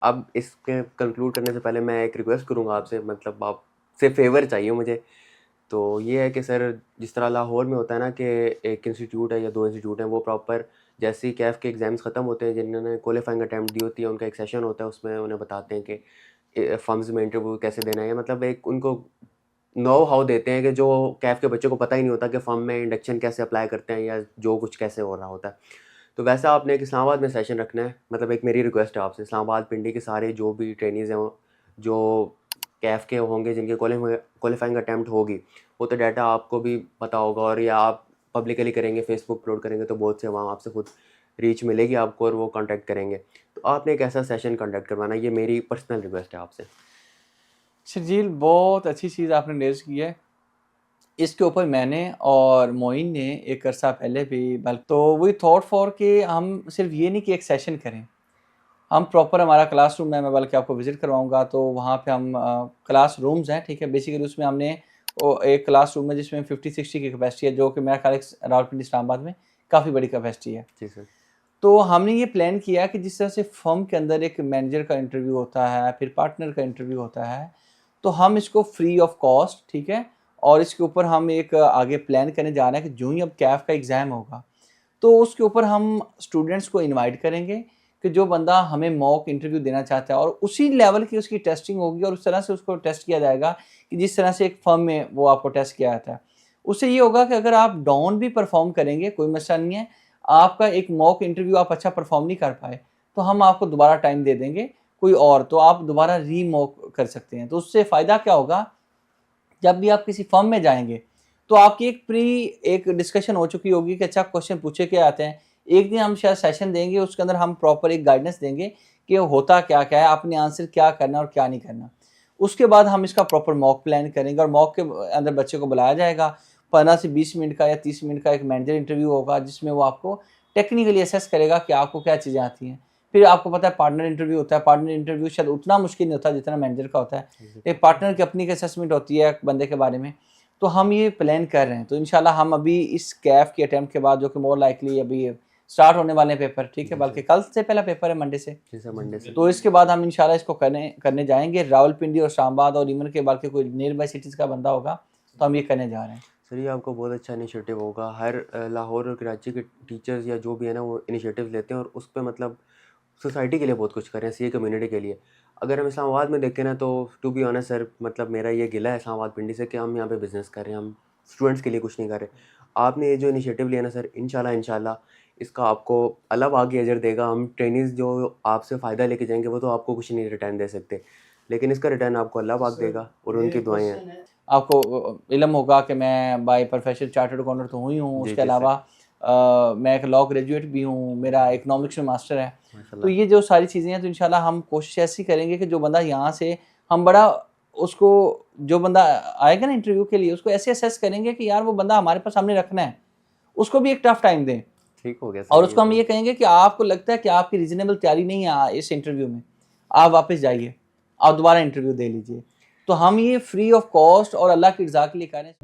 अब इसके कंक्लूड करने से पहले मैं एक रिक्वेस्ट करूँगा आपसे, मतलब आपसे फेवर चाहिए मुझे। तो ये है कि सर, जिस तरह लाहौर में होता है ना कि एक इंस्टीट्यूट है या 2 इंस्टीट्यूट हैं, वो प्रॉपर जैसे ही कैफ़ के एग्ज़ाम्स ख़त्म होते हैं, जिन्होंने क्वालिफाइंग अटेम्प्ट दी होती है, उनका एक सेशन होता है, उसमें उन्हें बताते हैं कि फर्म्स में इंटरव्यू कैसे देना है। मतलब एक उनको नो हाउ देते हैं कि जो कैफ़ के बच्चों को पता ही नहीं होता कि फर्म में इंडक्शन कैसे अप्लाई करते हैं या जो कुछ कैसे हो रहा होता है। तो वैसा आपने एक इस्लामाबाद में सेशन रखना है। मतलब एक मेरी रिक्वेस्ट है आपसे, इस्लामाबाद पिंडी के सारे जो भी ट्रेनीज़ हैं, जो कैफ़ के होंगे, जिनके क्वालिफाइंग अटेम्प्ट होगी, वो तो डाटा आपको भी पता होगा, और या आप पब्लिकली करेंगे, फेसबुक अपलोड करेंगे, तो बहुत से वहाँ आपसे खुद रीच मिलेगी आपको और वो कांटेक्ट करेंगे। तो आपने एक ऐसा सेशन कंडक्ट करवाना है, ये मेरी पर्सनल रिक्वेस्ट है आपसे। शर्जील, बहुत अच्छी चीज़ आपने रेज़ की है। इसके ऊपर मैंने और मोइन ने एक अरसा पहले भी तो वी थॉट फॉर कि हम सिर्फ ये नहीं कि एक सेशन करें, हम प्रॉपर हमारा क्लासरूम है, मैं बल्कि आपको विज़िट करवाऊंगा। तो वहाँ पे हम क्लास रूम्स हैं, ठीक है। बेसिकली उसमें हमने एक क्लास रूम है जिसमें 50-60 की कैपेसिटी है, जो कि मेरा ख्याल रावलपिंडी इस्लामाबाद में काफ़ी बड़ी कैपेसिटी है। जी सर। तो हमने ये प्लान किया कि जिस तरह से फर्म के अंदर एक मैनेजर का इंटरव्यू होता है, फिर पार्टनर का इंटरव्यू होता है, तो हम इसको फ्री ऑफ कॉस्ट, ठीक है, और इसके ऊपर हम एक आगे प्लान करने जा रहे हैं कि जो ही अब कैफ का एग्ज़ाम होगा, तो उसके ऊपर हम स्टूडेंट्स को इनवाइट करेंगे कि जो बंदा हमें मॉक इंटरव्यू देना चाहता है, और उसी लेवल की उसकी टेस्टिंग होगी और उस तरह से उसको टेस्ट किया जाएगा कि जिस तरह से एक फर्म में वो आपको टेस्ट किया जाता है। उससे ये होगा कि अगर आप डाउन भी परफॉर्म करेंगे, कोई मसला नहीं है, आपका एक मॉक इंटरव्यू आप अच्छा परफॉर्म नहीं कर पाए, तो हम आपको दोबारा टाइम दे देंगे कोई और, तो आप दोबारा री मॉक कर सकते हैं। तो उससे फ़ायदा क्या होगा, जब भी आप किसी फर्म में जाएंगे तो आपकी एक डिस्कशन हो चुकी होगी कि अच्छा क्वेश्चन पूछे क्या आते हैं। एक दिन हम शायद सेशन देंगे, उसके अंदर हम प्रॉपर एक गाइडेंस देंगे कि होता क्या क्या है, आपने आंसर क्या करना और क्या नहीं करना। उसके बाद हम इसका प्रॉपर मॉक प्लान करेंगे, और मॉक के अंदर बच्चे को बुलाया जाएगा। 15 से 20 मिनट का या 30 मिनट का एक मैनेजर इंटरव्यू होगा, जिसमें वो आपको टेक्निकली असेस करेगा कि आपको क्या चीज़ें आती हैं। फिर आपको पता है पार्टनर इंटरव्यू होता है। पार्टनर इंटरव्यू शायद उतना मुश्किल नहीं होता जितना मैनेजर का होता है। एक पार्टनर की अपनी एक असेसमेंट होती है बंदे के बारे में। तो हम ये प्लान कर रहे हैं, तो इंशाल्लाह हम अभी इस कैफ के अटेम्प्ट के बाद, जो कि मोर लाइकली अभी स्टार्ट होने वाले हैं पेपर, ठीक है, बल्कि कल से पहला पेपर है, मंडे से। मंडे से। तो इसके बाद हम इंशाल्लाह इसको करने जाएंगे। रावलपिंडी और इस्लामाबाद और इमन के बल्कि कोई नियर बाई सिटीज़ का बंदा होगा तो हम ये करने जा रहे हैं। सर, ये आपको बहुत अच्छा इनिशिएटिव होगा। हर लाहौर और कराची के टीचर्स या जो भी है ना, वो इनिशिएटिव लेते हैं और उस पर मतलब सोसाइटी के लिए बहुत कुछ कर रहे हैं, सीए कम्युनिटी के लिए। अगर हम इस्लामाबाद में देखें ना, तो टू बी ऑनेस्ट सर, मतलब मेरा ये गिला है इस्लामाबाद पिंडी से कि हम यहाँ पे बिज़नेस कर रहे हैं, हम स्टूडेंट्स के लिए कुछ नहीं कर रहे। आपने ये जो इनिशिएटिव लिया ना सर, इंशाल्लाह इसका आपको अल्लाह आगे अजर देगा। हम ट्रेनीज़ जो आपसे फ़ायदा लेके जाएंगे, वो तो आपको कुछ नहीं रिटर्न दे सकते, लेकिन इसका रिटर्न आपको अल्लाह पाक देगा और उनकी दुआएं हैं। आपको इल्म होगा कि मैं बाय प्रोफेशन चार्टर्ड अकाउंटेंट तो हुई हूँ, जी उसके जी सर। अलावा मैं एक लॉ ग्रेजुएट भी हूँ, मेरा इकोनॉमिक्स में मास्टर है। तो माशाल्लाह। ये जो सारी चीज़ें हैं, तो इंशाल्लाह हम कोशिश ऐसी करेंगे कि जो बंदा यहाँ से हम बड़ा उसको जो बंदा आएगा ना इंटरव्यू के लिए, उसको ऐसे असेस करेंगे कि यार वो बंदा हमारे पास सामने रखना है, उसको भी एक टफ टाइम दें। ठीक हो गया और सर, ये उसको हम तो। ये कहेंगे कि आपको लगता है कि आपकी रीजनेबल तैयारी नहीं है इस इंटरव्यू में, आप वापस जाइए, आप दोबारा इंटरव्यू दे लीजिए। तो हम ये फ्री ऑफ कॉस्ट और अल्लाह की रज़ा के लिए करें।